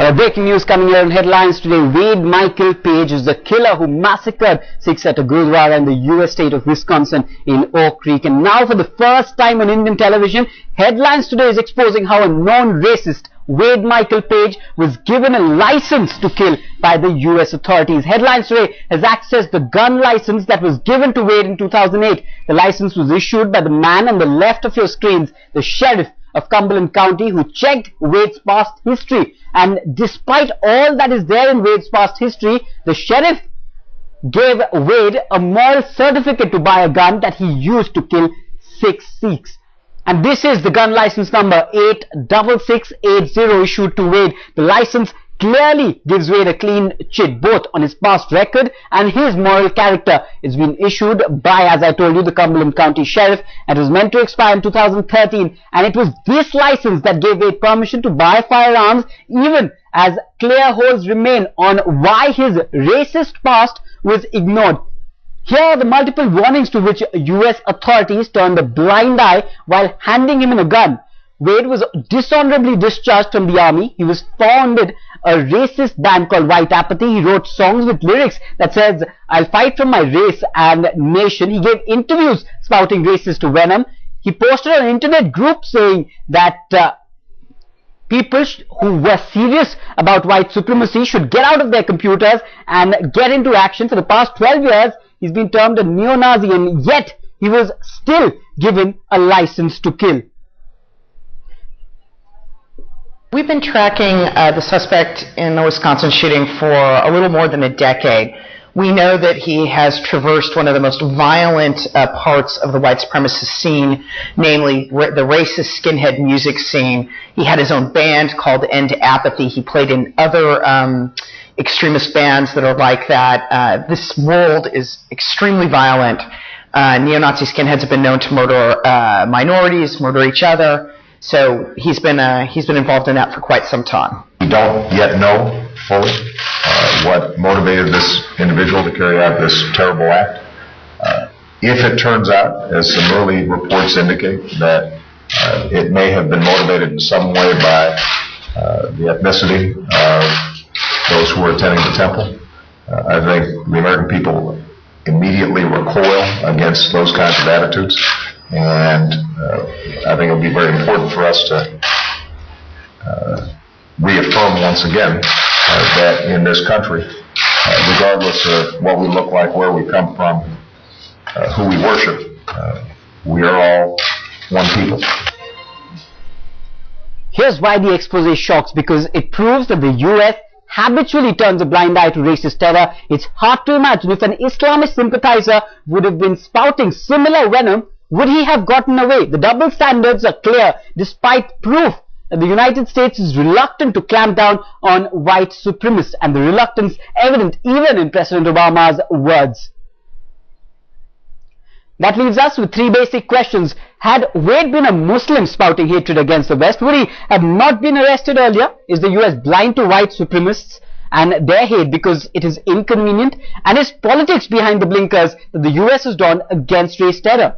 Breaking news coming here in headlines today. Wade Michael Page is the killer who massacred Sikhs at a Gurdwara in the US state of Wisconsin in Oak Creek. And now for the first time on Indian television, headlines today is exposing how a known racist, Wade Michael Page, was given a license to kill by the US authorities. Headlines today has accessed the gun license that was given to Wade in 2008. The license was issued by the man on the left of your screens, the sheriff of Cumberland County, who checked Wade's past history. And despite all that is there in Wade's past history, the sheriff gave Wade a moral certificate to buy a gun that he used to kill 6 Sikhs. And this is the gun license number 86680 issued to Wade. The license clearly gives Wade a clean chit both on his past record and his moral character. It's been issued by, as I told you, the Cumberland County Sheriff, and it was meant to expire in 2013, and it was this license that gave Wade permission to buy firearms, even as clear holes remain on why his racist past was ignored. Here are the multiple warnings to which US authorities turned a blind eye while handing him a gun. Wade was dishonorably discharged from the army. He was founded a racist band called White Apathy. He wrote songs with lyrics that says, "I'll fight for my race and nation." He gave interviews spouting racist venom. He posted an internet group saying that people who were serious about white supremacy should get out of their computers and get into action. For the past 12 years, he's been termed a neo-Nazi, and yet he was still given a license to kill. We've been tracking the suspect in the Wisconsin shooting for a little more than a decade. We know that he has traversed one of the most violent parts of the white supremacist scene, namely the racist skinhead music scene. He had his own band called End Apathy. He played in other extremist bands that are like that. This world is extremely violent. Neo-Nazi skinheads have been known to murder minorities, murder each other. So he's been involved in that for quite some time. We don't yet know fully what motivated this individual to carry out this terrible act. If it turns out, as some early reports indicate, that it may have been motivated in some way by the ethnicity of those who were attending the temple, I think the American people immediately recoil against those kinds of attitudes. And I think it will be very important for us to reaffirm once again that in this country, regardless of what we look like, where we come from, who we worship, we are all one people. Here's why the expose shocks, because it proves that the US habitually turns a blind eye to racist terror. It's hard to imagine if an Islamist sympathizer would have been spouting similar venom, would he have gotten away? The double standards are clear, despite proof that the United States is reluctant to clamp down on white supremacists, and the reluctance evident even in President Obama's words. That leaves us with 3 basic questions. Had Wade been a Muslim spouting hatred against the West, would he have not been arrested earlier? Is the US blind to white supremacists and their hate because it is inconvenient? And is politics behind the blinkers that the US has drawn against race terror?